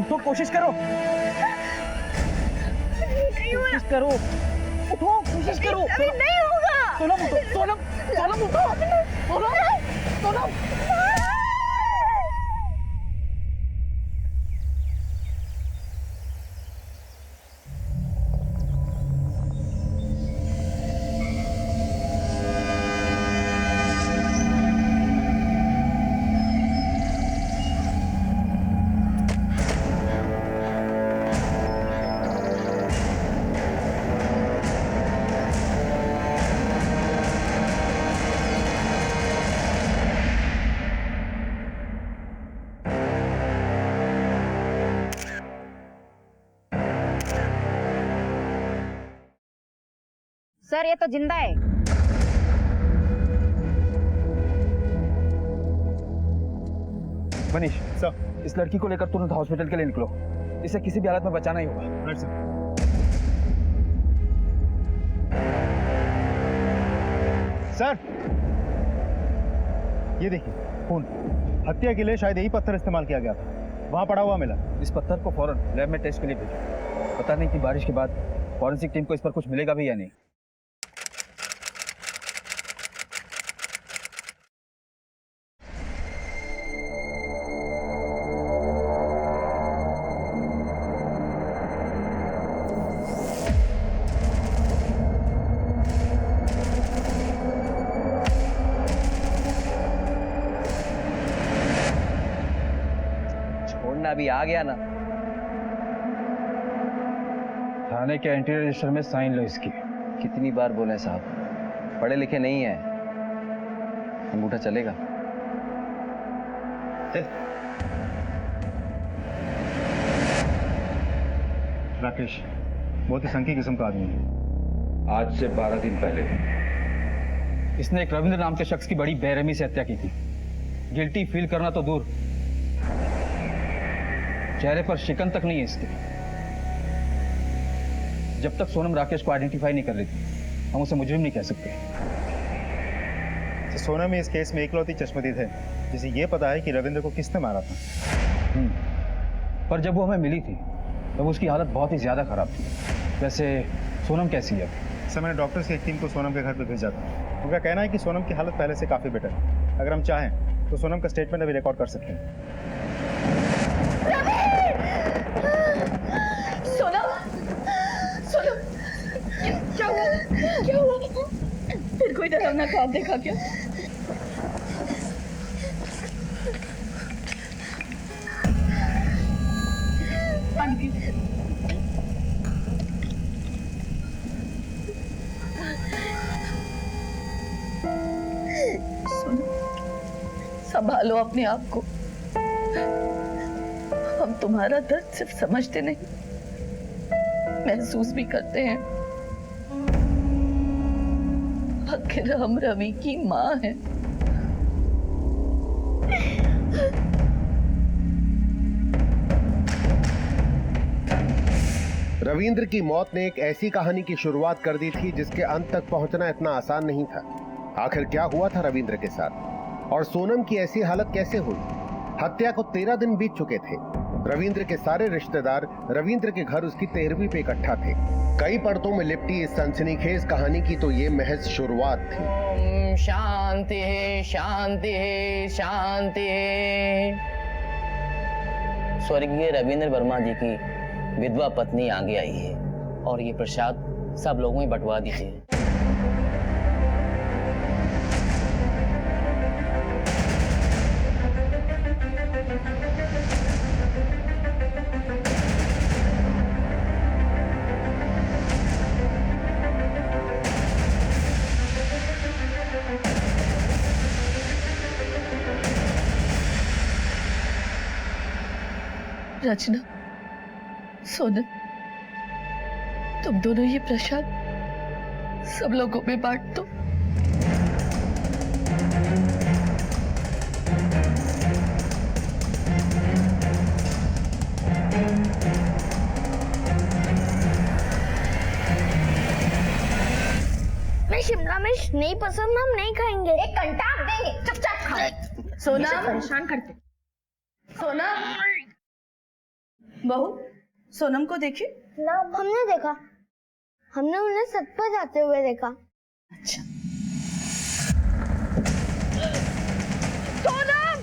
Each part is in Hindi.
उठो, कोशिश करो, कोशिश करो, उठो, कोशिश करो। नहीं होगा। सोनम उठो, सोनम, सोनम उठो, सोनम, सोनम। सर ये तो जिंदा है। मनीष सर, इस लड़की को लेकर तुरंत हॉस्पिटल के लिए निकलो। इसे किसी भी हालत में बचाना ही होगा। Right sir. सर ये देखिए खून, हत्या के लिए शायद यही पत्थर इस्तेमाल किया गया था, वहां पड़ा हुआ मिला। इस पत्थर को फौरन लैब में टेस्ट के लिए भेजो। पता नहीं कि बारिश के बाद फॉरेंसिक टीम को इस पर कुछ मिलेगा भी या नहीं। अभी आ गया ना। थाने के एंट्री रजिस्टर में साइन लो इसकी। कितनी बार बोले साहब, पढ़े लिखे नहीं है, अंगूठा चलेगा। राकेश बहुत ही संकी किस्म का आदमी है। आज से 12 दिन पहले इसने एक रविंद्र नाम के शख्स की बड़ी बेरहमी से हत्या की थी। गिल्टी फील करना तो दूर, चेहरे पर शिकन तक नहीं है इसके। जब तक सोनम राकेश को आइडेंटिफाई नहीं कर रही थी, हम उसे मुजरिम नहीं कह सकते। तो सोनम इस केस में इकलौती चश्मदीद है जिसे ये पता है कि रविंद्र को किसने मारा था। पर जब वो हमें मिली थी तब उसकी हालत बहुत ही ज्यादा खराब थी। वैसे सोनम कैसी है? सर मैंने डॉक्टर्स की एक टीम को सोनम के घर पर भेजा था। उनका कहना है कि सोनम की हालत पहले से काफी बेटर है। अगर हम चाहें तो सोनम का स्टेटमेंट अभी रिकॉर्ड कर सकते हैं। क्या हुआ? फिर कोई डरावना ख्वाब देखा क्या? संभालो अपने आप को। हम तुम्हारा दर्द सिर्फ समझते नहीं, महसूस भी करते हैं। आखिर हम रवि की माँ हैं। रविंद्र की मौत ने एक ऐसी कहानी की शुरुआत कर दी थी जिसके अंत तक पहुंचना इतना आसान नहीं था। आखिर क्या हुआ था रविंद्र के साथ और सोनम की ऐसी हालत कैसे हुई? हत्या को 13 दिन बीत चुके थे। रविंद्र के सारे रिश्तेदार रविंद्र के घर उसकी 13वीं पे इकट्ठा थे। कई परतों में लिपटी इस सनसनीखेज कहानी की तो ये महज शुरुआत थी। ओम शांति है, शांति है, शांति है। स्वर्गीय रविंद्र वर्मा जी की विधवा पत्नी आगे आई है और ये प्रसाद सब लोगों में बंटवा दीजिए। रचना, सोनम, तुम दोनों ये प्रसाद सब लोगों में बांट दो। मैं शिमला मिर्च नहीं पसंद, हम नहीं खाएंगे। एक घंटा आप देंगे, चुपचाप खाओ। सोनम, परेशान करते। सोनम, बहू, सोनम को देखी? ना हमने देखा, हमने उन्हें छत पर जाते हुए देखा। अच्छा। सोनम!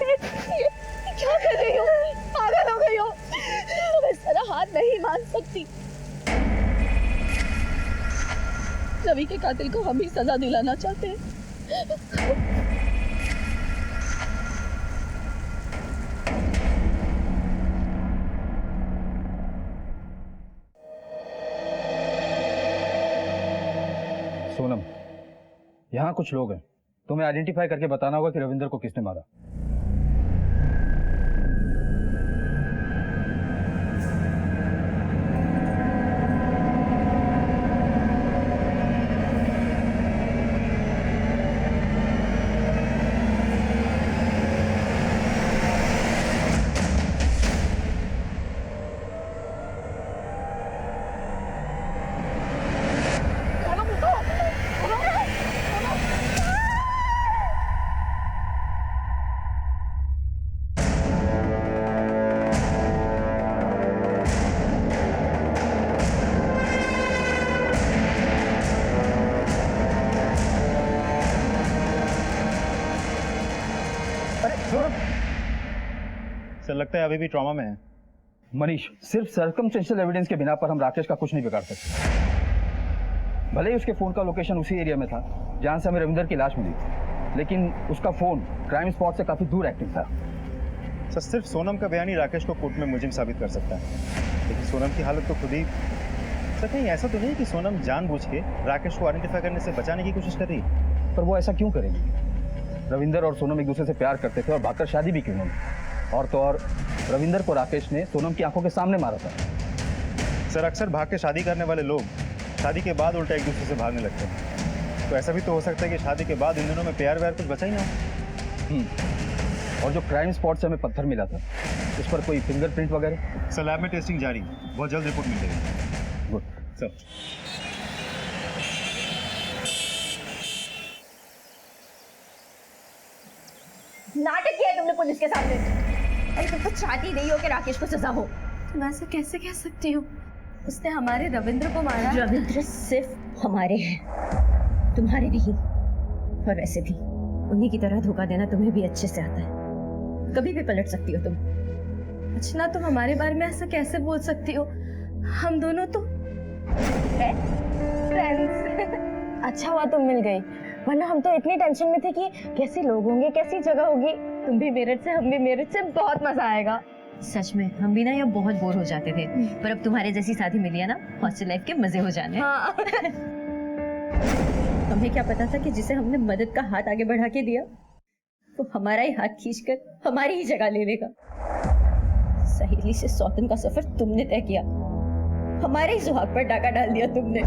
ये क्या कर रही हो? पागल हो गई हो? तुम इस तरह हाथ नहीं मान सकती। रवि के कातिल को हम ही सजा दिलाना चाहते हैं। सोनम, यहाँ कुछ लोग हैं, तुम्हें आइडेंटिफाई करके बताना होगा कि रविंदर को किसने मारा। सर लगता है अभी भी ट्रॉमा में है। मनीष, सिर्फ सर्कमस्टेंशियल एविडेंस के बिना पर हम राकेश का कुछ नहीं बिगाड़ सकते। भले ही उसके फोन का लोकेशन उसी एरिया में था जहां से हमें रविंदर की लाश मिली, लेकिन उसका फोन क्राइम स्पॉट से काफी दूर एक्टिव था। सर सिर्फ सोनम का बयान ही राकेश को कोर्ट में मुजिम साबित कर सकता है, लेकिन सोनम की हालत तो खुद ही। सर कहीं ऐसा तो नहीं कि सोनम जानबूझ के राकेश को आइडेंटिफाई करने से बचाने की कोशिश कर रही है? पर वो ऐसा क्यों करेगी? रविंदर और सोनम एक दूसरे से प्यार करते थे और भागकर शादी भी की उन्होंने। और तो और रविंदर को राकेश ने सोनम की आंखों के सामने मारा था। सर अक्सर भाग के शादी करने वाले लोग शादी के बाद उल्टा एक दूसरे से भागने लगते हैं, तो ऐसा भी तो हो सकता है कि शादी के बाद इन दोनों में प्यार व्यार कुछ बचा ही ना हो। और जो क्राइम स्पॉट से हमें पत्थर मिला था, उस पर कोई फिंगरप्रिंट वगैरह? सर लैब में टेस्टिंग जारी, बहुत जल्द रिपोर्ट मिल जाएगी। गुड सर नाटक किया है तुमने पुलिस के सामने। अरे तुम तो चाहती नहीं हो कि राकेश को सजा हो। तुम ऐसा कैसे कह सकती हो? उसने हमारे रविंद्र को मारा। रविंद्र सिर्फ हमारे हैं, तुम्हारे नहीं। और वैसे भी उन्हीं की तरह धोखा देना तुम्हें भी अच्छे से आता है, कभी भी पलट सकती हो तुम। अच्छा, तुम हमारे बारे में ऐसा कैसे बोल सकती हो? हम दोनों तो फ्रेंड्स। अच्छा हुआ तुम मिल गई, वरना हम तो इतनी टेंशन में थे कि कैसे लोग होंगे, कैसी जगह होगी। तुम भी मेरठ से, हम भी मेरठ से, बहुत मजा आएगा। सच में हम भी ना यहाँ बहुत बोर हो जाते थे, पर अब तुम्हारे जैसी साथी मिली है ना, हॉस्टल लाइफ के मजे हो जाने। हाँ। हमें क्या पता था कि जिसे हमने मदद का हाथ आगे बढ़ा के दिया, वो हमारा ही हाथ खींचकर हमारी ही जगह ले लेगा। सहेली से सौतन का सफर तुमने तय किया, हमारे ही सुहाग पर डाका डाल दिया तुमने।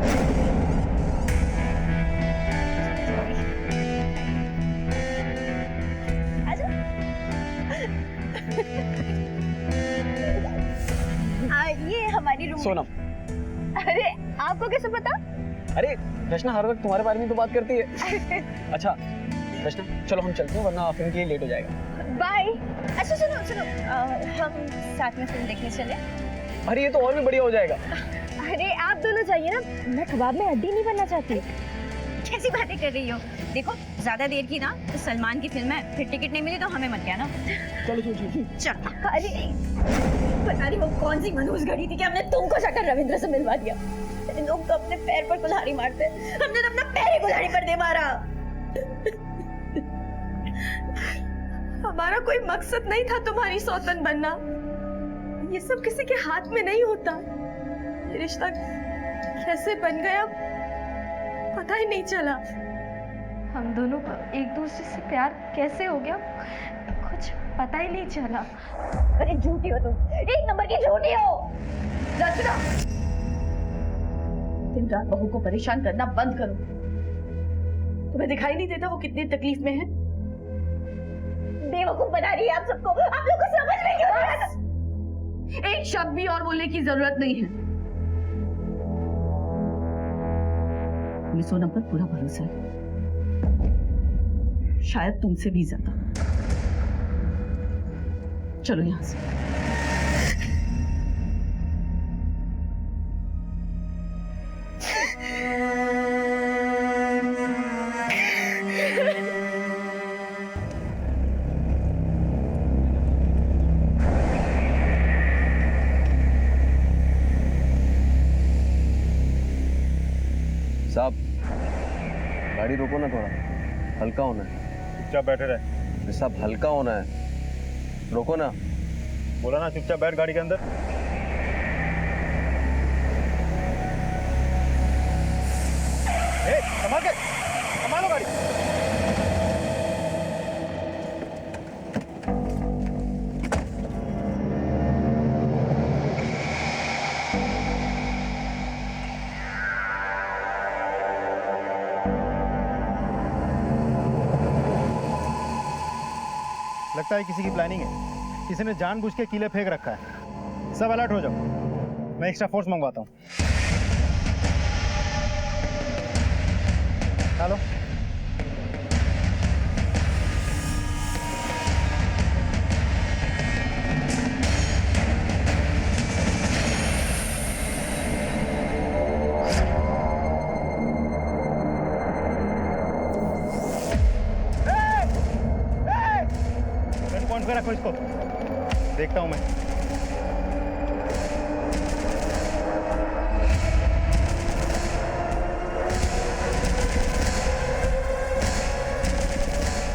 ये हमारी रूम। सोनम, अरे आपको कैसे पता? अरे रचना हर वक्त तुम्हारे बारे में तो बात करती है। अच्छा रचना, चलो हम चलते हैं, वरना फिल्म के लिए लेट हो जाएगा। बाय। अच्छा सुनो सुनो, हम साथ में फिल्म देखने चले। अरे ये तो और भी बढ़िया हो जाएगा। अरे आप दोनों जाइए ना, मैं कबाब में हड्डी नहीं बनना चाहती। कैसी बातें कर रही हो? देखो ज्यादा देर की ना तो सलमान की फिल्म है, फिर टिकट नहीं मिली तो हमें मत कहना। चलो चलो चल। अरे पता नहीं वो कौन सी मनहूस घड़ी थी कि हमने तुमको जाकर रविंद्र से मिलवा दिया। लोग तो अपने पैर पर कुल्हाड़ी मारते, हमने तो अपना पैर ही कुल्हाड़ी पर दे मारा। हमारा कोई मकसद नहीं था तुम्हारी सौतन बनना। ये सब किसी के हाथ में नहीं होता। ये रिश्ता कैसे बन गया पता ही नहीं चला। हम दोनों को एक दूसरे से प्यार कैसे हो गया कुछ पता ही नहीं चला। अरे झूठी हो तुम, एक नंबर की झूठी हो। रचना, दिन रात बहू को परेशान करना बंद करो। तुम्हें दिखाई नहीं देता वो कितनी तकलीफ में है? बेवकूफ बना रही है आप सबको। आप लोग को समझ में क्यों नहीं आता? एक शब्द भी और बोलने की जरूरत नहीं है। हमें सोनम पर पूरा भरोसा है, शायद तुमसे भी ज्यादा। चलो यहाँ से। साहब गाड़ी रोको ना, थोड़ा हल्का होना है। चुपचाप बैठे रहे। साहब हल्का होना है, रोको ना। बोला ना चुपचाप बैठ गाड़ी के अंदर। संभाल के, संभालो गाड़ी। लगता है किसी की प्लानिंग है, किसी ने जानबूझ के कीले फेंक रखा है। सब अलर्ट हो जाओ, मैं एक्स्ट्रा फोर्स मंगवाता हूँ। हेलो, पॉइंट पे रखो इसको, देखता हूं मैं।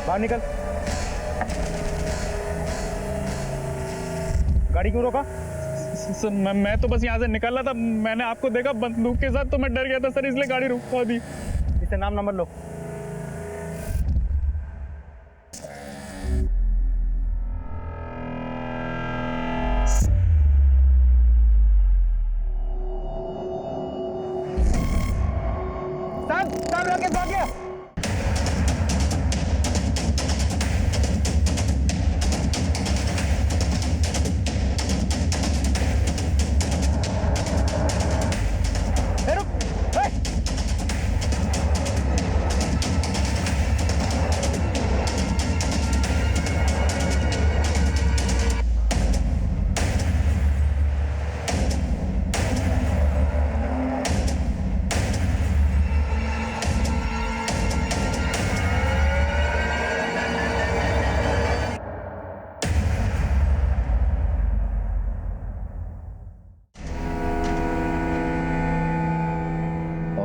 बाहर निकल। गाड़ी क्यों रोका? सर मैं तो बस यहाँ से निकल रहा था, मैंने आपको देखा बंदूक के साथ तो मैं डर गया था सर, इसलिए गाड़ी रुकवा दी। इसे नाम नंबर लो। साहब राकेश भाग गया।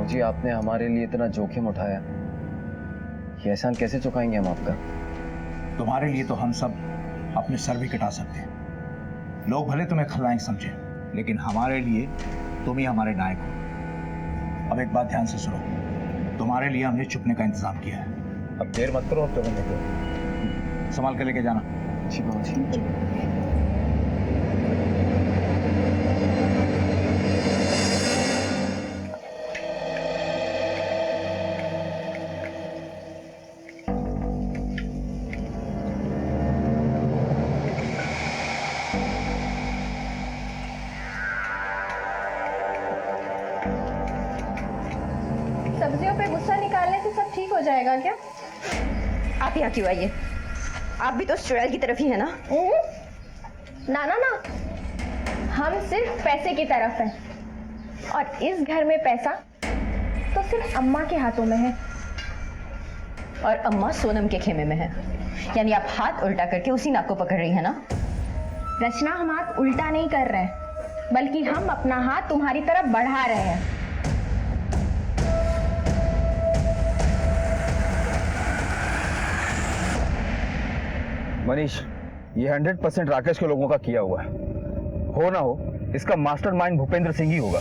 जी आपने हमारे लिए इतना जोखिम उठाया, ये एहसान कैसे चुकाएंगे हम आपका? तुम्हारे लिए तो हम सब अपने सर भी कटा सकते हैं। लोग भले तुम्हें खलनायक समझे, लेकिन हमारे लिए तुम ही हमारे नायक हो। अब एक बात ध्यान से सुनो, तुम्हारे लिए हमने छुपने का इंतजाम किया है। अब देर मत करो, तुम निकलो, संभाल के लेके जाना। जी बाबा जी। सब्जियों पे गुस्सा निकालने से सब ठीक हो जाएगा क्या? आप यहाँ क्यों आइए? आप भी तो चुड़ैल की तरफ ही है ना? ना ना ना, हम सिर्फ पैसे की तरफ हैं और इस घर में पैसा तो सिर्फ अम्मा के हाथों में है। और अम्मा सोनम के खेमे में है, यानी आप हाथ उल्टा करके उसी नाक को पकड़ रही है ना? रचना, हम हाथ उल्टा नहीं कर रहे हैं, बल्कि हम अपना हाथ तुम्हारी तरफ बढ़ा रहे हैं। मनीष, ये 100% राकेश के लोगों का किया हुआ है। हो ना हो, इसका मास्टरमाइंड भूपेंद्र सिंह ही होगा।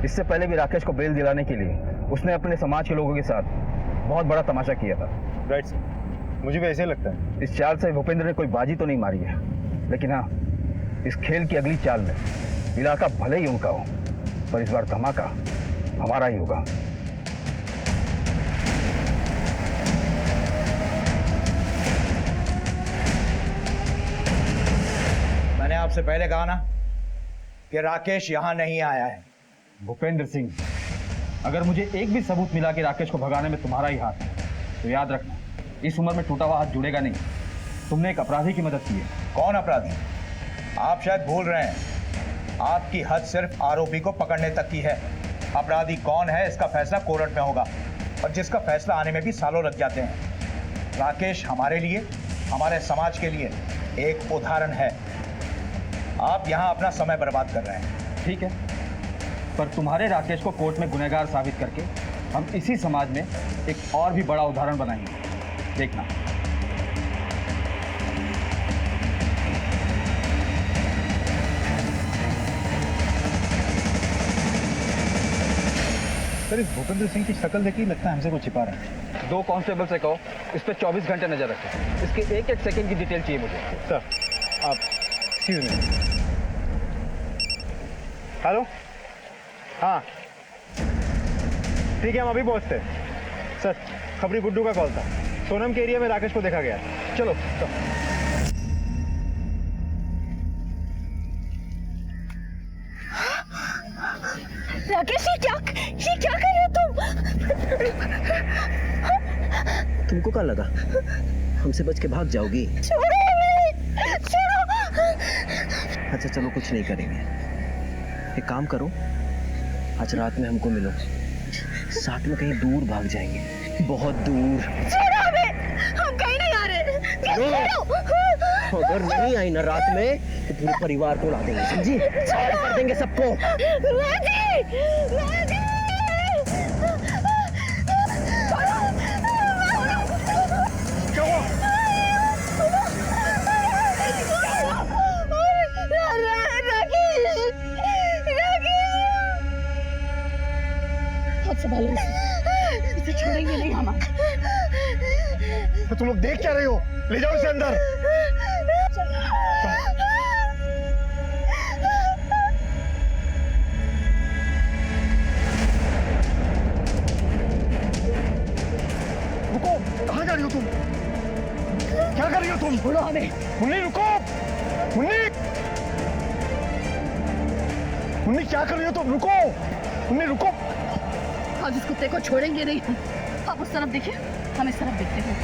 इससे पहले भी राकेश को बेल दिलाने के लिए उसने अपने समाज के लोगों के साथ बहुत बड़ा तमाशा किया था। राइट सर, मुझे भी ऐसे लगता है। इस चाल से भूपेंद्र ने कोई बाजी तो नहीं मारी है, लेकिन हाँ, इस खेल की अगली चाल में इलाका भले ही उनका हो, पर इस बार धमाका हमारा ही होगा। मैंने आपसे पहले कहा ना कि राकेश यहां नहीं आया है। भूपेंद्र सिंह, अगर मुझे एक भी सबूत मिला कि राकेश को भगाने में तुम्हारा ही हाथ है, तो याद रखना, इस उम्र में टूटा हुआ हाथ जुड़ेगा नहीं। तुमने एक अपराधी की मदद की है, कौन अपराधी? आप शायद भूल रहे हैं, आपकी हद सिर्फ आरोपी को पकड़ने तक की है। अपराधी कौन है इसका फैसला कोर्ट में होगा, और जिसका फैसला आने में भी सालों लग जाते हैं। राकेश हमारे लिए, हमारे समाज के लिए एक उदाहरण है। आप यहां अपना समय बर्बाद कर रहे हैं। ठीक है, पर तुम्हारे राकेश को कोर्ट में गुनहगार साबित करके हम इसी समाज में एक और भी बड़ा उदाहरण बनाएंगे, देखना। सर, इस भूपेंद्र सिंह की शक्ल देखी लगता है हमसे कुछ छिपा रहा है। 2 कांस्टेबल से कहो इस पे 24 घंटे नजर रखें। इसके एक एक सेकंड की डिटेल चाहिए मुझे। सर, आप एक्सक्यूज मी। हेलो, हाँ ठीक है, हम अभी पहुंचते हैं। सर, खबरी गुड्डू का कॉल था। सोनम के एरिया में राकेश को देखा गया। चलो चलो। राकेश, ये क्या कर रहे हो तुम? तुमको क्या लगा हमसे बच के भाग जाओगी? छोड़ो हमें, छोड़ो। अच्छा चलो, कुछ नहीं करेंगे। एक काम करो, आज रात में हमको मिलो, साथ में कहीं दूर भाग जाएंगे, बहुत दूर। छोड़ो हमें, हम कहीं नहीं आ रहे। अगर नहीं आई ना रात में तो पूरे परिवार को उड़ा देंगे, समझी? कर देंगे सबको। इसे छोड़ेंगे नहीं हम। तो तुम लोग देख क्या रहे हो? ले जाओ इसे अंदर। रुको, कहाँ जा रही हो तुम? क्या कर रही हो तुम? छोड़ो हमें। मुन्नी रुको, मुन्नी, मुन्नी क्या कर रही हो तुम? रुको मुन्नी, रुको। आज इस कुत्ते को छोड़ेंगे नहीं। आप उस तरफ देखिए, हम इस तरफ देखते हैं।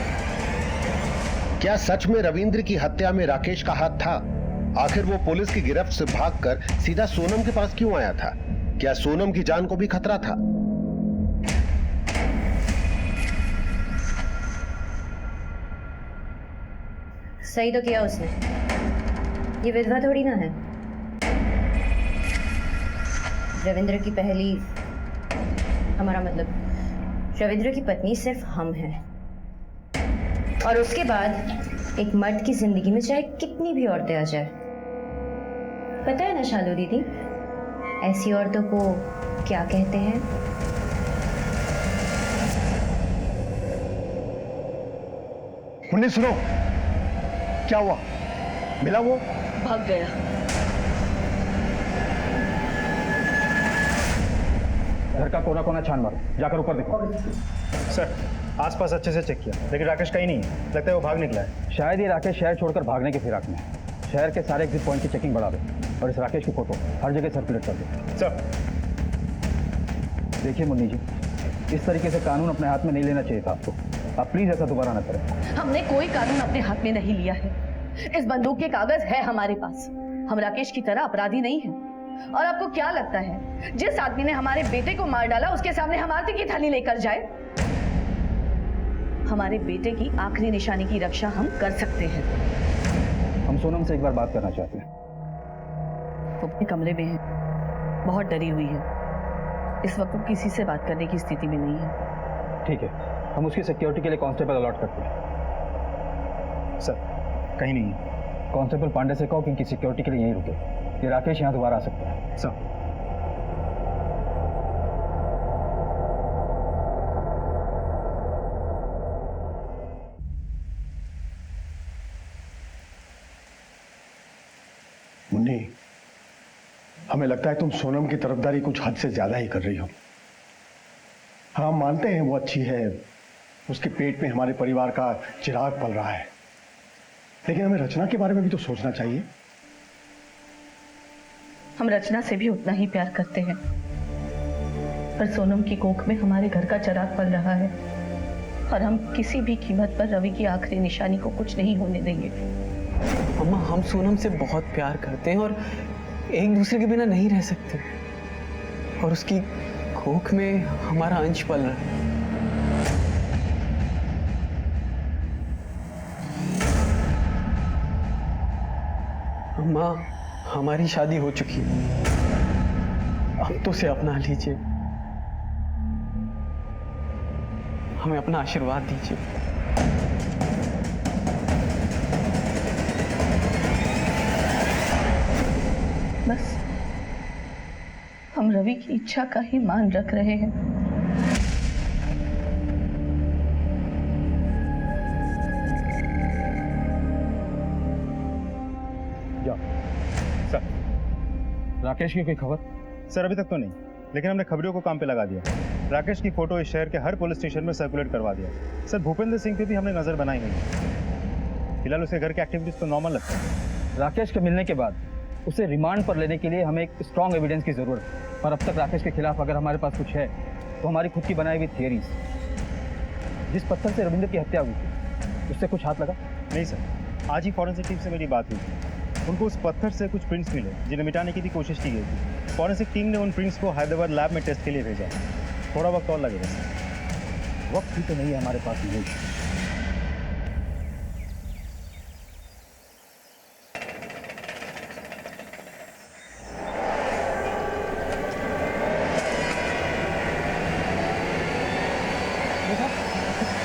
क्या सच में रविंद्र की हत्या में राकेश का हाथ था? आखिर वो पुलिस की गिरफ्त से भागकर सीधा सोनम के पास क्यों आया था? क्या सोनम की जान को भी खतरा था? सही तो किया उसने, ये विधवा थोड़ी ना है। रविंद्र की पहली, हमारा मतलब रविंद्र की पत्नी सिर्फ हम हैं, और उसके बाद एक मर्द की जिंदगी में चाहे कितनी भी औरतें आ जाए। पता है ना शालू दीदी, ऐसी औरतों को क्या कहते हैं? मुन्नी सुनो, क्या हुआ? मिला वो? भाग गया। घर का कोना कोना छान मारो, जाकर ऊपर देखो। सर, आसपास अच्छे से चेक किया, लेकिन राकेश कहीं नहीं है। लगता है वो भाग निकला है। शायद ये राकेश शहर छोड़कर भागने के फिराक में है। शहर के सारे एग्जिट पॉइंट की चेकिंग बढ़ा दो और इस राकेश की फोटो हर जगह सर्कुलेट कर दो। सर, देखिए मुन्नी जी, इस तरीके से कानून अपने हाथ में नहीं लेना चाहिए था आपको। आप प्लीज ऐसा दोबारा ना करें। हमने कोई कानून अपने हाथ में नहीं लिया है। इस बंदूक के कागज है हमारे पास। हम राकेश की तरह अपराधी नहीं हैं। और आपको क्या लगता है, जिस आदमी ने हमारे बेटे को मार डाला उसके सामने हम आरती की थाली लेकर जाए? हमारे बेटे की आखिरी निशानी की रक्षा हम कर सकते हैं। हम सोनम से एक बार बात करना चाहते हैं। वो अपने कमरे में है, बहुत डरी हुई है। इस वक्त वो किसी से बात करने की स्थिति में नहीं है। ठीक है, हम उसकी सिक्योरिटी के लिए कांस्टेबल अलॉट करते हैं। सर, कहीं नहीं है। कांस्टेबल पांडे से कहो कि इनकी सिक्योरिटी के लिए यहीं रुके। ये राकेश यहाँ दोबारा आ सकता है। सर, मुन्नी, हमें लगता है तुम सोनम की तरफदारी कुछ हद से ज्यादा ही कर रही हो। हाँ, मानते हैं वो अच्छी है, उसके पेट में हमारे परिवार का चिराग पल रहा है, लेकिन हमें रचना के बारे में भी तो सोचना चाहिए। हम रचना से भी उतना ही प्यार करते हैं, पर सोनम की कोख में हमारे घर का चिराग पल रहा है और हम किसी भी कीमत पर रवि की आखिरी निशानी को कुछ नहीं होने देंगे। अम्मा, हम सोनम से बहुत प्यार करते हैं और एक दूसरे के बिना नहीं रह सकते, और उसकी कोख में हमारा अंश पल रहा है। अम्मा, हमारी शादी हो चुकी है, अब तो उसे अपना लीजिए, हमें अपना आशीर्वाद दीजिए। बस हम रवि की इच्छा का ही मान रख रहे हैं। जाओ सर। राकेश की कोई खबर? सर अभी तक तो नहीं, लेकिन हमने खबरों को काम पे लगा दिया। राकेश की फोटो इस शहर के हर पुलिस स्टेशन में सर्कुलेट करवा दिया। सर भूपेंद्र सिंह पे भी हमने नजर बनाई हुई है। फिलहाल उसके घर के एक्टिविटीज तो नॉर्मल लगता है। राकेश के मिलने के बाद उसे रिमांड पर लेने के लिए हमें एक स्ट्रॉन्ग एविडेंस की जरूरत है, और अब तक राकेश के खिलाफ अगर हमारे पास कुछ है तो हमारी खुद की बनाई हुई थियरीज। जिस पत्थर से रविंद्र की हत्या हुई थी उससे कुछ हाथ लगा? नहीं सर, आज ही फॉरेंसिक टीम से मेरी बात हुई थी। उनको उस पत्थर से कुछ प्रिंट्स मिले जिन्हें मिटाने की भी कोशिश की गई थी। फॉरेंसिक टीम ने उन प्रिंट्स को हैदराबाद लैब में टेस्ट के लिए भेजा। थोड़ा वक्त और लगेगा सर। वक्त भी तो नहीं है हमारे पास।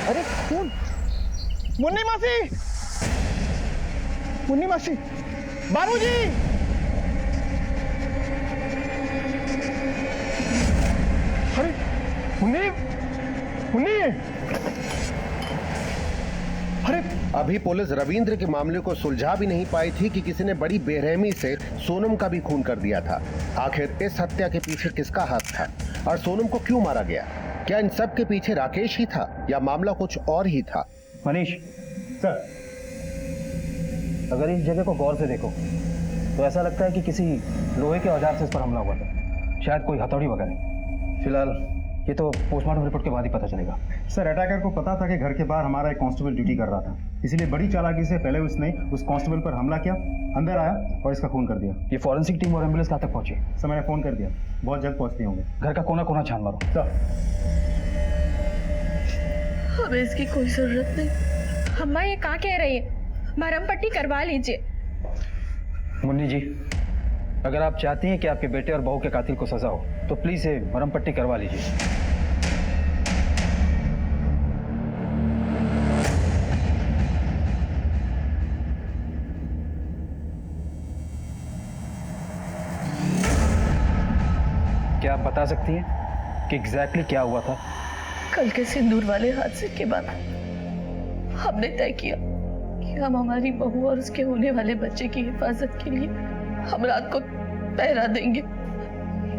अरे खून! मुन्नी मासी, मुन्नी मासी, बाबूजी! अरे मुन्नी, मुन्नी! अरे अभी पुलिस रविंद्र के मामले को सुलझा भी नहीं पाई थी कि किसी ने बड़ी बेरहमी से सोनम का भी खून कर दिया था। आखिर इस हत्या के पीछे किसका हाथ था और सोनम को क्यों मारा गया? क्या इन सब के पीछे राकेश ही था या मामला कुछ और ही था? मनीष सर, अगर इस जगह को गौर से देखो तो ऐसा लगता है कि किसी लोहे के औजार से इस पर हमला हुआ था, शायद कोई हथौड़ी वगैरह। फिलहाल ये तो पोस्टमार्टम रिपोर्ट के बाद ही पता चलेगा। सर अटैकर को पता था कि घर के बाहर हमारा एक कांस्टेबल ड्यूटी कर रहा था, इसलिए बड़ी चालाकी से पहले उसने उस कांस्टेबल पर हमला किया, अंदर आया और इसका खून कर दिया। ये फॉरेंसिक टीम और एम्बुलेंस कहाँ तक पहुंची? सर मैंने फोन कर दिया, बहुत जल्द पहुंचते होंगे। घर का कोना कोना छान मारो। सर हमें इसकी कोई जरूरत नहीं। अम्मा ये कहाँ कह रही है? मरहम पट्टी करवा लीजिए। मुन्नी जी, अगर आप चाहती हैं कि आपके बेटे और बहू के कातिल को सजा हो तो प्लीज ये मरहम पट्टी करवा लीजिए। क्या आप बता सकती हैं कि एग्जैक्टली क्या हुआ था? कल के सिंदूर वाले हादसे के बाद हमने तय किया कि हम हमारी बहू और उसके होने वाले बच्चे की हिफाजत के लिए हम रात को पहरा देंगे।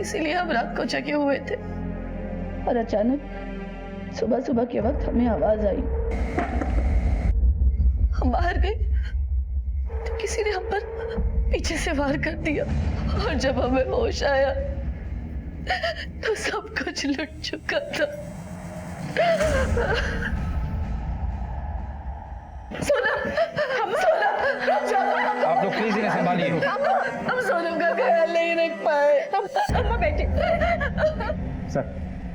इसीलिए हम रात को जगे हुए थे और अचानक सुबह सुबह के वक्त हमें आवाज आई। हम बाहर गए तो किसी ने हम पर पीछे से वार कर दिया और जब हमें होश आया तो सब कुछ लुट चुका था। आप लोग प्लीज इन्हें संभालिए। हम सोनम का ख्याल नहीं रख पाए। अम्मा बेटे। सर,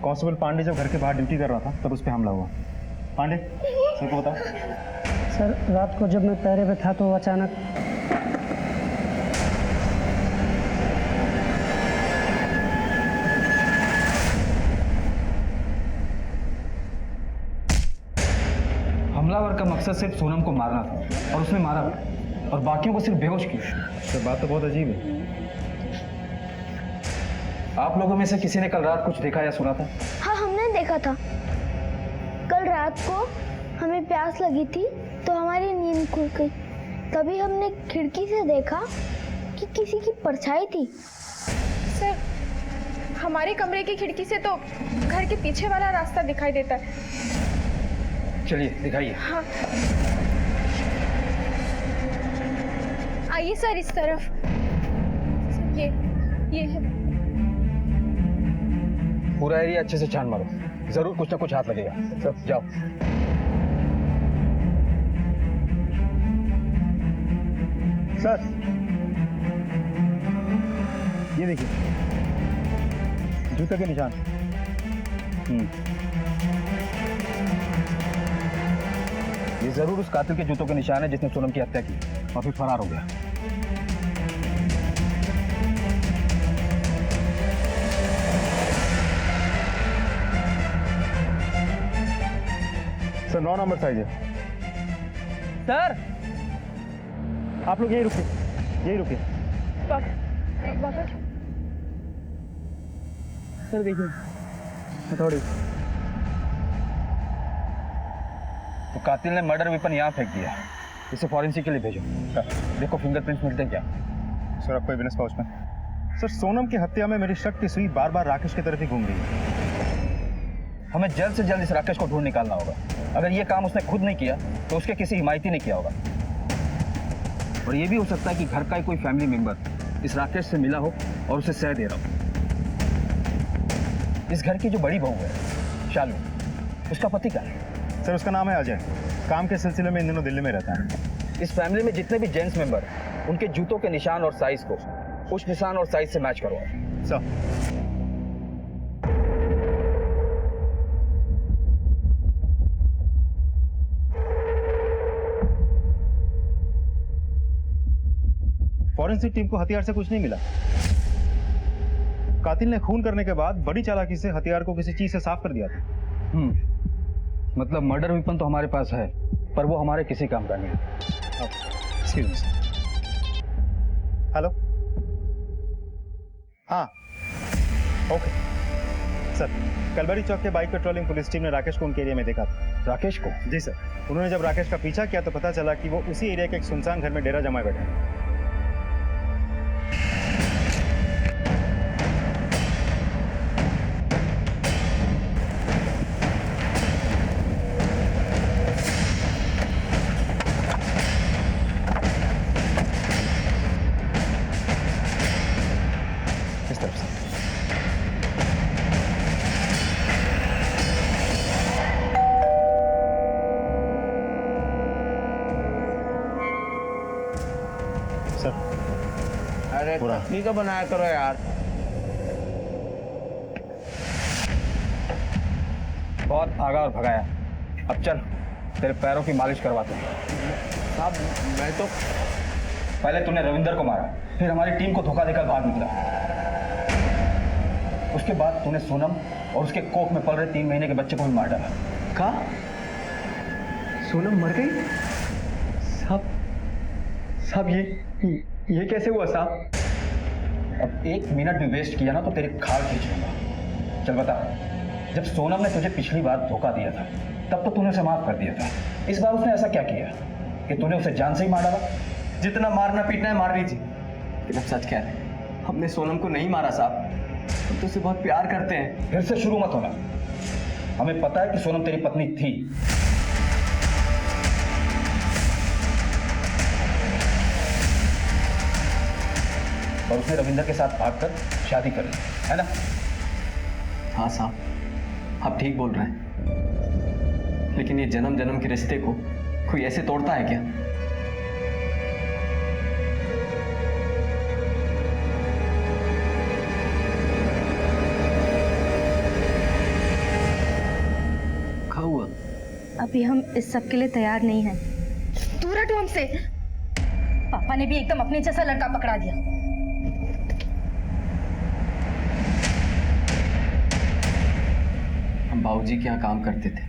कांस्टेबल पांडे जब घर के बाहर ड्यूटी कर रहा था तब उस पर हमला हुआ। पांडे सर को बताओ। सर रात को जब मैं पहरे पे था तो अचानक हमलावर का मकसद सिर्फ सोनम को मारना था और उसने मारा और बाकियों को सिर्फ बेहोश किया। सर बात तो बहुत अजीब है। आप लोगों में से किसी ने कल रात कुछ देखा या सुना था? हाँ हमने देखा था। कल रात को हमें प्यास लगी थी तो हमारी नींद खुल गई। तभी हमने खिड़की से देखा कि किसी की परछाई थी। सर हमारे कमरे की खिड़की से तो घर के पीछे वाला रास्ता दिखाई देता है। चलिए दिखाइए। हाँ आइए सर इस तरफ। सर, ये है। पूरा एरिया अच्छे से छान मारो, जरूर कुछ ना कुछ हाथ लगेगा। सब जाओ। सर ये देखिए जूते के निशान। ये जरूर उस कातिल के जूतों के निशान है जिसने सोनम की हत्या की और फिर फरार हो गया। सर 9 नंबर साइज है। सर आप लोग यही रुकिए, यही रुकिए। सर देखिए हथौड़ी। तो कातिल ने मर्डर वेपन यहाँ फेंक दिया। इसे फॉरेंसिक के लिए भेजो। सर देखो फिंगरप्रिंट्स मिलते हैं क्या? सर आपको एविडेंस पाउच में। सर सोनम की हत्या में मेरी शक की सुई बार बार राकेश की तरफ ही घूम रही है। हमें जल्द से जल्द इस राकेश को ढूंढ निकालना होगा। अगर ये काम उसने खुद नहीं किया तो उसके किसी हिमायती ने किया होगा। और ये भी हो सकता है कि घर का ही कोई फैमिली मेंबर इस राकेश से मिला हो और उसे सह दे रहा हो। इस घर की जो बड़ी बहू है शालू, उसका पति क्या है? सर उसका नाम है अजय। काम के सिलसिले में इन दिनों दिल्ली में रहता है। इस फैमिली में जितने भी जेंट्स मेंबर उनके जूतों के निशान और साइज को उस निशान और साइज से मैच करवाओ। सर फॉरेंसिक टीम को हथियार से कुछ नहीं मिला। कातिल ने खून करने के बाद बड़ी चालाकी से हथियार को किसी चीज से साफ कर दिया था। मतलब मर्डर वेपन तो हमारे पास है पर वो हमारे किसी काम का नहीं है। Excuse me sir. हेलो हाँ ओके सर। कलबरी चौक के बाइक पेट्रोलिंग पुलिस टीम ने राकेश को उनके एरिया में देखा था। राकेश को? जी सर। उन्होंने जब राकेश का पीछा किया तो पता चला कि वो उसी एरिया के एक सुनसान घर में डेरा जमाए बैठे हैं। अरे पत्नी तो बनाया करो यार। बहुत भागा और भगाया, अब चल तेरे पैरों की मालिश करवाते हैं। साहब मैं तो पहले तूने रविंदर को मारा, फिर हमारी टीम को धोखा देकर बाहर निकला। उसके बाद तूने सोनम और उसके कोख में पल रहे 3 महीने के बच्चे को भी मार डाला। कहा सोनम मर गई? साहब ये कैसे हुआ साहब? अब 1 मिनट भी वेस्ट किया ना तो तेरे खाल खींच लूंगा। चल बता, जब सोनम ने तुझे पिछली बार धोखा दिया था तब तो तूने उसे माफ कर दिया था। इस बार उसने ऐसा क्या किया कि तूने उसे जान से ही मार डाला? जितना मारना पीटना है मार लीजिए, लेकिन सच कह रहे हैं, हमने सोनम को नहीं मारा साहब। हम तो उसे बहुत प्यार करते हैं। फिर से शुरू मत होना। हमें पता है कि सोनम तेरी पत्नी थी, और उसने रविंदर के साथ भागकर शादी कर ली, है ना? हाँ साहब आप ठीक बोल रहे हैं, लेकिन ये जन्म जन्म के रिश्ते को कोई ऐसे तोड़ता है क्या? क्या हुआ? अभी हम इस सब के लिए तैयार नहीं हैं। दूर हटो हमसे। पापा ने भी एकदम अपने जैसा लड़का पकड़ा दिया। हम बाबूजी के यहाँ काम करते थे।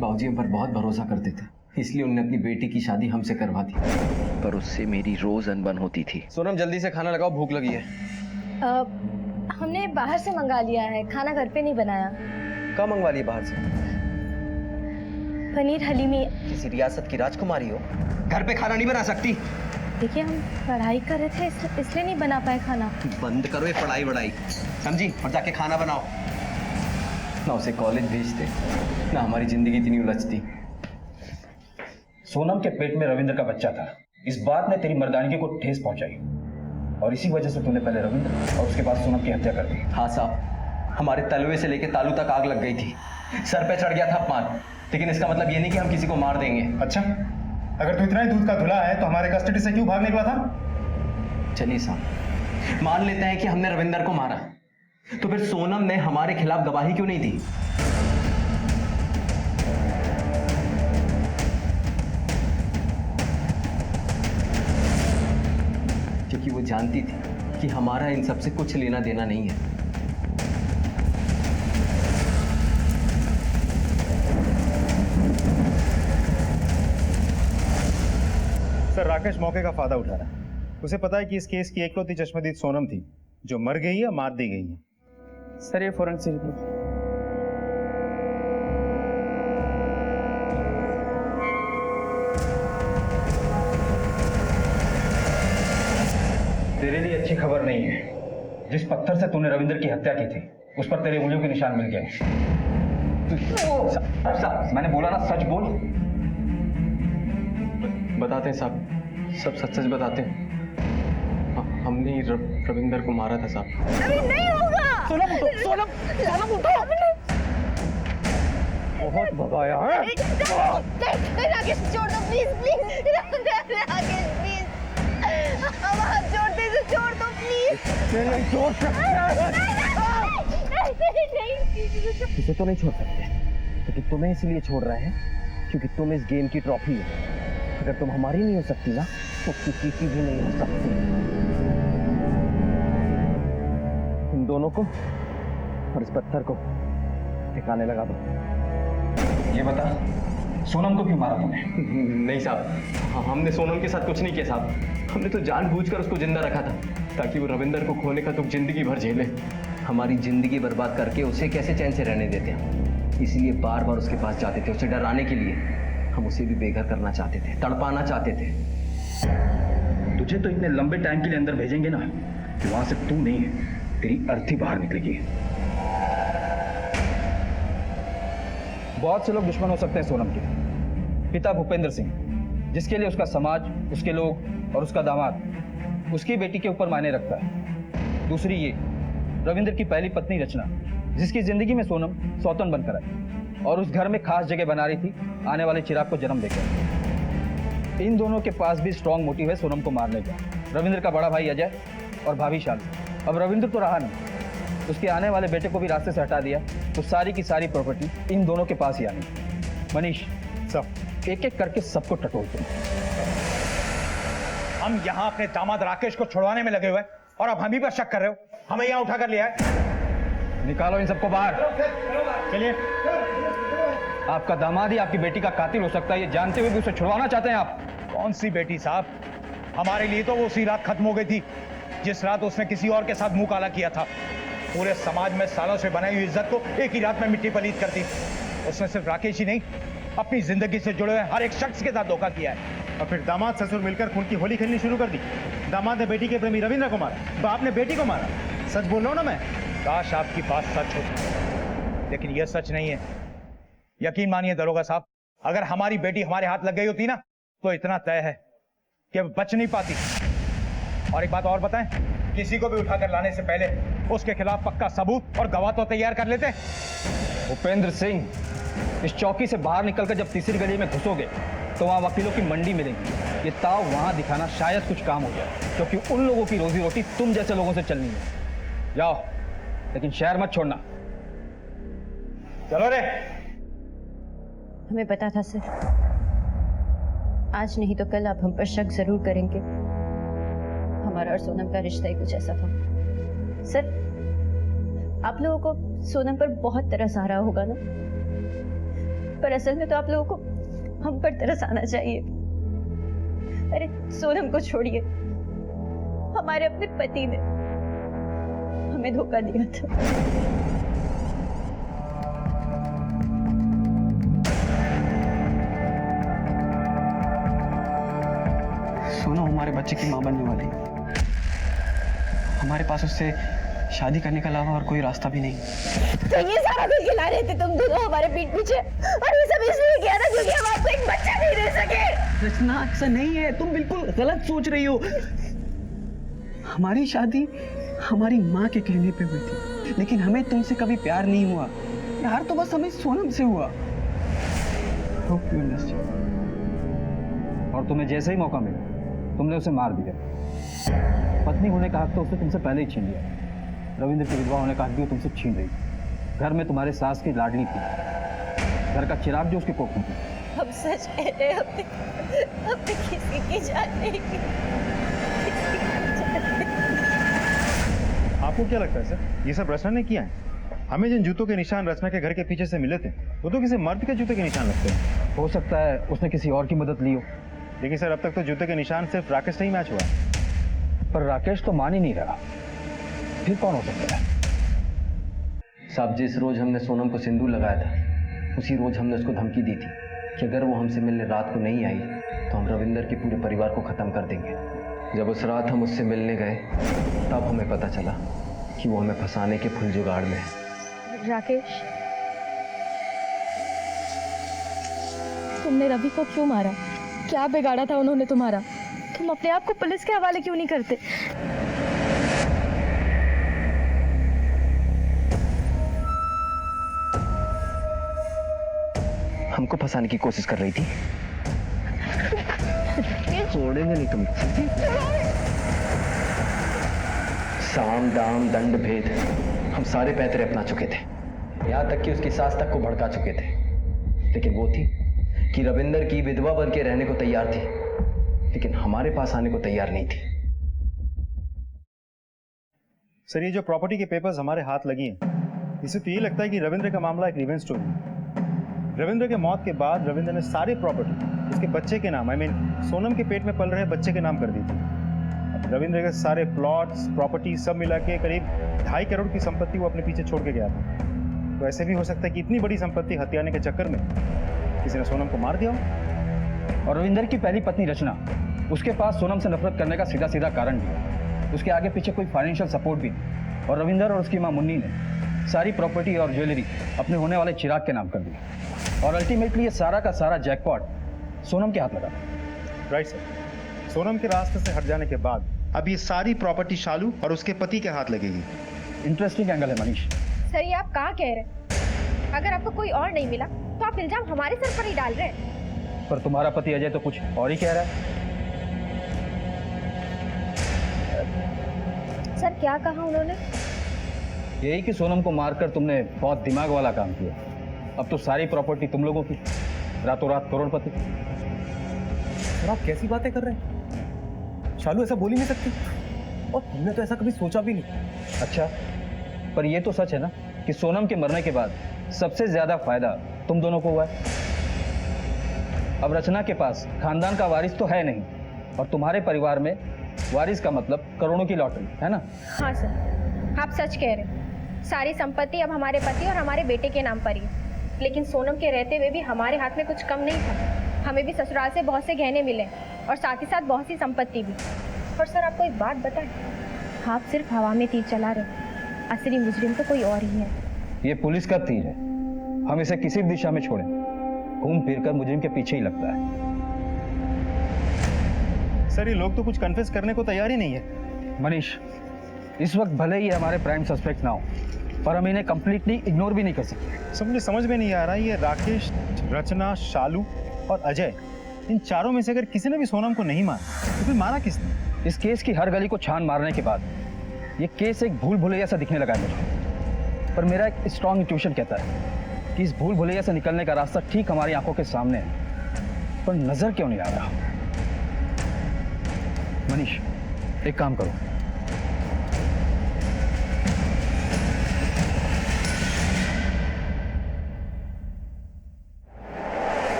बाबूजी हम पर बहुत भरोसा करते थे, इसलिए उन्होंने अपनी बेटी की शादी हमसे करवा दी। पर उससे मेरी रोज अनबन होती थी। सोनम जल्दी से खाना लगाओ, भूख लगी है। हमने बाहर से मंगा लिया है, खाना घर पे नहीं बनाया। कब मंगवा लिया बाहर से? पनीर हलीमी। किसी रियासत की राजकुमारी हो, घर पे खाना नहीं बना सकती? देखिए हम पढ़ाई कर रहे थे इसलिए नहीं बना पाए खाना। बंद करो ये पढ़ाई वढ़ाई, समझी? और जाके खाना बनाओ। ना उसे कॉलेज भेजते, ना हमारी जिंदगी इतनी उलझती। सोनम के पेट में रविंद्र का बच्चा था, इस बात ने तेरी मर्दानगी को ठेस पहुंचाई और इसी वजह से तूने पहले रविंद्र और उसके बाद सोनम की हत्या कर दी। हाँ साहब, हमारे तलवे से लेके तालू तक आग लग गई थी। सर पे चढ़ गया था अपमान, लेकिन इसका मतलब ये नहीं कि हम किसी को मार देंगे। अच्छा, अगर तू इतना ही दूध का धुला है तो हमारे कस्टडी से क्यों भाग निकला था? चलिए साहब, मान लेते हैं कि हमने रविंदर को मारा, तो फिर सोनम ने हमारे खिलाफ गवाही क्यों नहीं दी? क्योंकि वो जानती थी कि हमारा इन सब से कुछ लेना देना नहीं है। सर, राकेश मौके का फायदा उठा रहा है। उसे पता है कि इस केस की एकलौती चश्मदीद सोनम थी, जो मर गई है, मार दी गई है। सर, ये फोरेंसिक रिपोर्ट। तेरे लिए अच्छी खबर नहीं है। जिस पत्थर से तूने रविंदर की हत्या की थी, उस पर तेरे उंगलियों के निशान मिल गए। मैंने बोला ना, सच बोल। बताते हैं साहब, सब सच सच बताते हैं। हमने ही रविंदर को मारा था साहब। अभी नहीं होगा। सोनम उठो, सोनम उठो। बहुत भगाया है। राकेश छोड़ दो प्लीज, प्लीज राकेश प्लीज, अब हाथ जोड़ते से छोड़ दो प्लीज। नहीं छोड़ सकते। इसे तो नहीं छोड़ सकते, क्योंकि तुम्हें इसलिए छोड़ रहे हैं क्योंकि तुम इस गेम की ट्रॉफी हो। अगर तुम हमारी नहीं हो सकती ना, तो किसी की भी नहीं हो सकती। इन दोनों को और इस पत्थर को ठिकाने लगा दो। ये बता, सोनम को क्यों मारा तूने? नहीं साहब, हमने सोनम के साथ कुछ नहीं किया साहब। हमने तो जानबूझकर उसको जिंदा रखा था ताकि वो रविंदर को खोने का दुख जिंदगी भर झेले। हमारी जिंदगी बर्बाद करके उसे कैसे चैन से रहने देते हम, इसलिए बार बार उसके पास जाते थे, उसे डराने के लिए। हम उसे भी बेघर करना चाहते थे, तड़पाना चाहते थे। तुझे तो इतने लंबे टाइम के लिए अंदर भेजेंगे ना कि वहां से तू नहीं है, तेरी अर्थी बाहर निकलेगी। बहुत से लोग दुश्मन हो सकते हैं सोनम के। पिता भूपेंद्र सिंह, जिसके लिए उसका समाज, उसके लोग और उसका दामाद उसकी बेटी के ऊपर मायने रखता है। दूसरी ये रविंद्र की पहली पत्नी रचना, जिसकी जिंदगी में सोनम सौतन बनकर आई और उस घर में खास जगह बना रही थी आने वाले चिराग को जन्म देकर। इन दोनों के पास भी स्ट्रॉन्ग मोटिव है सोनम को मारने का। रविंद्र का बड़ा भाई अजय और भाभी शालू। अब रविंद्र तो रहा नहीं, उसके आने वाले बेटे को भी रास्ते से हटा दिया, तो सारी की सारी प्रॉपर्टी इन दोनों के पास ही आनी। मनीष, सब एक एक करके सबको टटोलते। हम यहाँ अपने दामाद राकेश को छुड़वाने में लगे हुए और अब हम ही पर शक कर रहे हो? हमें यहाँ उठा कर लिया है। निकालो इन सबको बाहर। चलिए। आपका दामाद ही आपकी बेटी का कातिल हो सकता है, ये जानते हुए भी उसे छुड़वाना चाहते हैं आप? कौन सी बेटी साहब? हमारे लिए तो वो उसी रात खत्म हो गई थी जिस रात उसने किसी और के साथ मुंह काला किया था। पूरे समाज में सालों से बनाई हुई इज्जत को एक ही रात में मिट्टी पलीत कर दी। उसने सिर्फ राकेश ही नहीं, अपनी जिंदगी से जुड़े हुए हर एक शख्स के साथ धोखा किया है। और फिर दामाद ससुर मिलकर खून की होली खेलनी शुरू कर दी। दामाद ने बेटी के प्रेमी रविंद्र को मारा, बाप ने बेटी को मारा। सच बोल रहा हूं ना मैं? काश आपकी बात सच होती, लेकिन यह सच नहीं है। यकीन मानिए दरोगा साहब, अगर हमारी बेटी हमारे हाथ लग गई होती ना, तो इतना तय है कि बच नहीं पाती। और एक बात और बताएं, किसी को भी उठाकर लाने से पहले उसके खिलाफ पक्का सबूत और गवाह तो तैयार कर लेते। भूपेंद्र सिंह, इस चौकी से बाहर निकलकर जब तीसरी गली में घुसोगे तो वहां वकीलों की मंडी मिलेगी। ये ताव वहां दिखाना शायद कुछ काम हो जाए, क्योंकि उन लोगों की रोजी रोटी तुम जैसे लोगों से चलनी है। जाओ, लेकिन शहर मत छोड़ना। चलो रे। हमें पता था सर, आज नहीं तो कल आप हम पर शक जरूर करेंगे। हमारा और सोनम का रिश्ता ही कुछ ऐसा था। सर, आप लोगों को सोनम पर बहुत तरस आ रहा होगा ना, पर असल में तो आप लोगों को हम पर तरस आना चाहिए। अरे सोनम को छोड़िए, हमारे अपने पति ने हमें धोखा दिया था। सोनम हमारे बच्चे की मां बनने वाली है। हमारे पास उससे शादी करने के अलावा और कोई रास्ता भी नहीं। तो ये सारा कुछ खिला रहे थे तुम दोनों हमारे पीठ पीछे, और ये सब इसलिए किया था क्योंकि हम आपको एक बच्चा नहीं दे सके। रचना, ऐसा नहीं है, तुम बिल्कुल गलत सोच रही हो। हमारी शादी हमारी माँ के कहने पे हुई थी, लेकिन हमें तुमसे कभी प्यार नहीं हुआ। प्यार तो बस हमें सोनम से हुआ। और और तुम्हें जैसे ही मौका मिला तुमने उसे मार दिया। पत्नी होने का हक तो उसने तुमसे पहले ही छीन लिया। रविंद्र की विधवा होने का हक भी वो तुमसे छीन रही। घर में तुम्हारे सास की लाडली थी, घर का चिराग जो उसकी कोख में थी। हम सच कह रहे हैं, हमने किसी की जान नहीं की। आपको क्या लगता है सर, ये सब रचना ने किया है? हमें जिन जूतों के निशान रचना के घर के पीछे से मिले थे वो तो किसी मर्द के जूते के निशान लगते हैं। हो सकता है उसने किसी और की मदद ली हो। देखिए सर, अब तक तो जूते के निशान सिर्फ राकेश से ही मैच हुआ। पर राकेश तो मान ही नहीं रहा, फिर कौन हो सकता है? साहब, जिस रोज हमने सोनम को सिंदूर लगाया था उसी रोज हमने उसको धमकी दी थी कि अगर वो हमसे मिलने रात को नहीं आई तो हम रविंदर के पूरे परिवार को खत्म कर देंगे। जब उस रात हम उससे मिलने गए तब हमें पता चला कि वो हमें फंसाने के फुल जुगाड़ में है। राकेश, तुमने रवि को क्यों मारा? क्या बिगाड़ा था उन्होंने तुम्हारा? तुम अपने आप को पुलिस के हवाले क्यों नहीं करते? हमको फंसाने की कोशिश कर रही थी। छोड़ेंगे नहीं तुम। साम दाम दंड भेद हम सारे पैतरे अपना चुके थे, यहाँ तक कि उसकी सास तक को भड़का चुके थे। लेकिन वो थी कि रविंदर की विधवा बन के रहने को तैयार थी, लेकिन हमारे पास आने को तैयार नहीं थी। सर, ये जो प्रॉपर्टी के पेपर्स हमारे हाथ लगी हैं, इससे तो ये लगता है कि रविंद्र का मामला एक रिवेंज स्टोरी है। रविंद्र के मौत के बाद रविंद्र ने सारी प्रॉपर्टी उसके बच्चे के नाम, सोनम के पेट में पल रहे बच्चे के नाम कर दी थी। अब रविंद्र के सारे प्लॉट्स, प्रॉपर्टी सब मिला के करीब 2.5 करोड़ की संपत्ति वो अपने पीछे छोड़ के गया था। तो ऐसे भी हो सकता है कि इतनी बड़ी संपत्ति हथियाने के चक्कर में किसी ने सोनम को मार दिया हो। और रविंदर की पहली पत्नी रचना, उसके पास सोनम से नफरत करने का सीधा सीधा कारण भी है। उसके आगे पीछे कोई फाइनेंशियल सपोर्ट भी नहीं। और रविंदर और उसकी मां मुन्नी ने सारी प्रॉपर्टी और ज्वेलरी अपने होने वाले चिराग के नाम कर दी। और अल्टीमेटली ये सारा का सारा जैकपॉट सोनम के हाथ लगा। राइट सर, सोनम के रास्ते से हट जाने के बाद अब ये सारी प्रॉपर्टी शालू और उसके पति के हाथ लगेगी। इंटरेस्टिंग एंगल है मनीष। सर, ये आप कहाँ कह रहे हैं? अगर आपको कोई और नहीं मिला तो आप इल्जाम हमारे सर पर ही डाल रहे हैं। पर तुम्हारा पति अजय तो कुछ और ही कह रहा है। सर, क्या कहा उन्होंने? यही कि सोनम को मारकर तुमने बहुत दिमाग वाला काम किया। अब तो सारी प्रॉपर्टी तुम लोगों की, रातों रात करोड़पति। आप कैसी बातें कर रहे हैं? शालू ऐसा बोल ही नहीं सकती, और हमने तो ऐसा कभी सोचा भी नहीं। अच्छा, पर ये तो सच है ना कि सोनम के मरने के बाद सबसे ज्यादा फायदा तुम दोनों को हुआ है। अब रचना के पास खानदान का वारिस तो है नहीं, और तुम्हारे परिवार में वारिस का मतलब करोड़ों की लॉटरी है ना? हाँ सर, आप सच कह रहे हैं। सारी संपत्ति अब हमारे पति और हमारे बेटे के नाम पर ही है। लेकिन सोनम के रहते हुए भी हमारे हाथ में कुछ कम नहीं था। हमें भी ससुराल से बहुत से गहने मिले और साथ ही साथ बहुत सी संपत्ति भी। और सर, आपको एक बात बताएं, आप सिर्फ हवा में तीर चला रहे, असली मुजरिम तो कोई और ही है। ये पुलिस का तीर है, हम इसे किसी भी दिशा में छोड़ें घूम फिर कर मुजरिम के पीछे ही लगता है। सर, ये लोग तो कुछ कन्फेस करने को तैयार ही नहीं है। मनीष, इस वक्त भले ही हमारे प्राइम सस्पेक्ट ना हो, पर हम इन्हें कंप्लीटली इग्नोर भी नहीं कर सकते। सब मुझे समझ में नहीं आ रहा, ये राकेश, रचना, शालू और अजय, इन चारों में से अगर किसी ने भी सोनम को नहीं मारा तो फिर मारा किसने? इस केस की हर गली को छान मारने के बाद ये केस एक भूल भुलैया सा दिखने लगा है मुझे। पर मेरा एक स्ट्रॉन्ग इंट्यूशन कहता है कि इस भूल भुलैया से निकलने का रास्ता ठीक हमारी आंखों के सामने है, पर नजर क्यों नहीं आ रहा? मनीष, एक काम करो,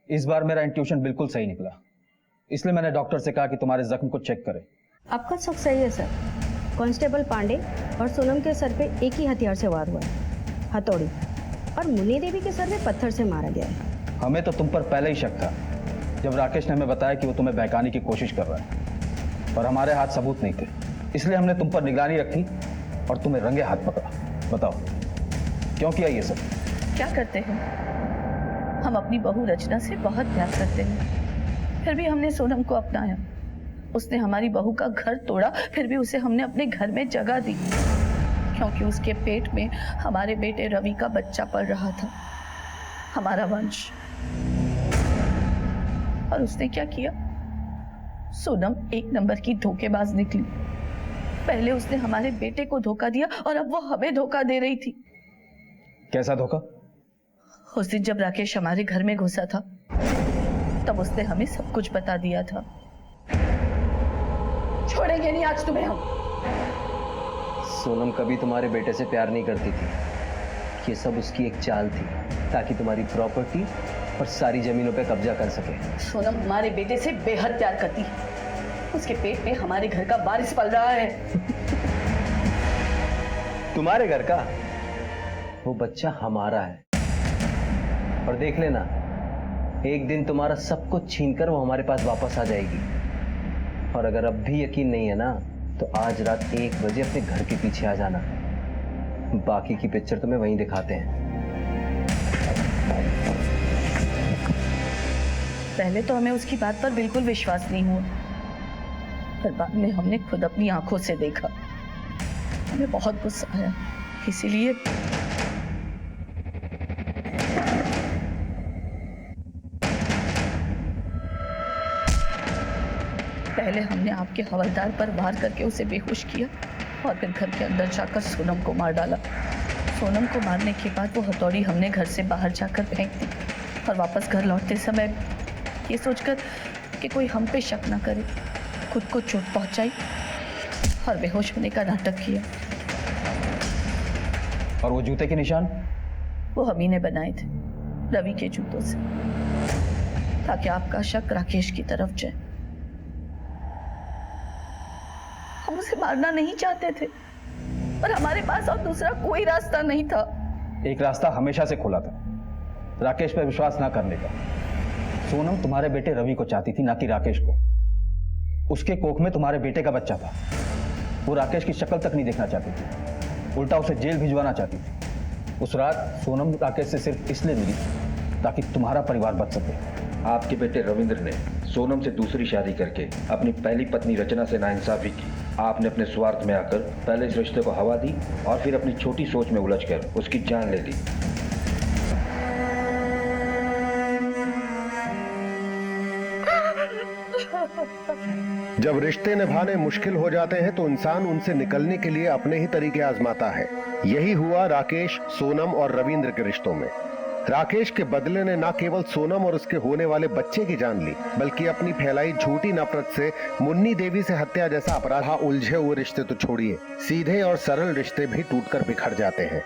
इस बार मेरा इंट्यूशन बिल्कुल सही निकला, इसलिए मैंने डॉक्टर से कहा कि तुम्हारे जख्म को चेक करें। आपका शक सही है सर। कांस्टेबल पांडे और सोनम के सर पे एक ही हथियार से वार हुआ है, हथौड़ी, और मुन्नी देवी के सर में पत्थर से मारा गया है। हमें तो तुम पर पहले ही शक था, जब राकेश ने हमें बताया कि वो तुम्हें बहकाने की कोशिश कर रहा है, पर हमारे हाथ सबूत नहीं थे, इसलिए हमने तुम पर निगरानी रखी और तुम्हें रंगे हाथ पकड़ा। बताओ क्यों किया ये सब? क्या करते हैं? हम अपनी बहू रचना से बहुत प्यार करते हैं, फिर भी हमने सोनम को अपनाया। उसने हमारी बहू का घर तोड़ा, फिर भी उसे हमने अपने घर में जगह दी, क्योंकि उसके पेट में हमारे बेटे रवि का बच्चा पल रहा था, हमारा वंश। और उसने क्या किया? सोनम एक नंबर की धोखेबाज निकली। पहले उसने हमारे बेटे को धोखा दिया और अब वो हमें धोखा दे रही थी। कैसा धोखा? उस दिन जब राकेश हमारे घर में घुसा था, तब उसने हमें सब कुछ बता दिया था। छोड़ेंगे नहीं आज तुम्हें हम। सोनम कभी तुम्हारे बेटे से प्यार नहीं करती थी। ये सब उसकी एक चाल थी, ताकि तुम्हारी प्रॉपर्टी और सारी जमीनों पे कब्जा कर सके। सोनम हमारे बेटे से बेहद प्यार करती है। उसके पेट में हमारे घर का वारिस पल रहा है। तुम्हारे घर का? वो बच्चा हमारा है। और देख लेना, एक दिन तुम्हारा सब कुछ छीनकर वो हमारे पास वापस आ जाएगी। और अगर अब भी यकीन नहीं है ना, तो आज रात 1 बजे अपने घर के पीछे आ जाना। बाकी की पिक्चर तुम्हें वहीं दिखाते हैं। पहले तो हमें उसकी बात पर बिल्कुल विश्वास नहीं हुआ, पर बाद में हमने खुद अपनी आंखों से देखा। हमें बहुत गुस्सा आया, इसीलिए पहले हमने आपके हवलदार पर वार करके उसे बेहोश किया और फिर घर के अंदर जाकर सोनम को मार डाला। सोनम को मारने के बाद वो हथौड़ी हमने घर से बाहर जाकर फेंक दी और वापस घर लौटते समय ये सोचकर कि कोई हम पे शक ना करे, खुद को चोट पहुंचाई और बेहोश होने का नाटक किया। और वो जूते के निशान? वो हम ही ने बनाए थे, रवि के जूतों से, ताकि आपका शक राकेश की तरफ जाए। हम उसे मारना नहीं चाहते थे, पर हमारे पास और दूसरा कोई रास्ता नहीं था। एक रास्ता हमेशा से खुला था, राकेश पर विश्वास ना करने का। सोनम तुम्हारे बेटे रवि को चाहती थी, ना कि राकेश को। उसके कोख में तुम्हारे बेटे का बच्चा था। वो राकेश की शक्ल तक नहीं देखना चाहती थी, उल्टा उसे जेल भिजवाना चाहती थी। उस रात सोनम राकेश से सिर्फ इसलिए मिली ताकि तुम्हारा परिवार बच सके। आपके बेटे रविंद्र ने सोनम से दूसरी शादी करके अपनी पहली पत्नी रचना से नाइंसाफी की। आपने अपने स्वार्थ में आकर पहले इस रिश्ते को हवा दी और फिर अपनी छोटी सोच में उलझकर उसकी जान ले ली। जब रिश्ते निभाने मुश्किल हो जाते हैं तो इंसान उनसे निकलने के लिए अपने ही तरीके आजमाता है। यही हुआ राकेश, सोनम और रविंद्र के रिश्तों में। राकेश के बदले ने न केवल सोनम और उसके होने वाले बच्चे की जान ली, बल्कि अपनी फैलाई झूठी नफरत से मुन्नी देवी से हत्या जैसा अपराध। उलझे हुए रिश्ते तो छोड़िए, सीधे और सरल रिश्ते भी टूटकर बिखर जाते हैं।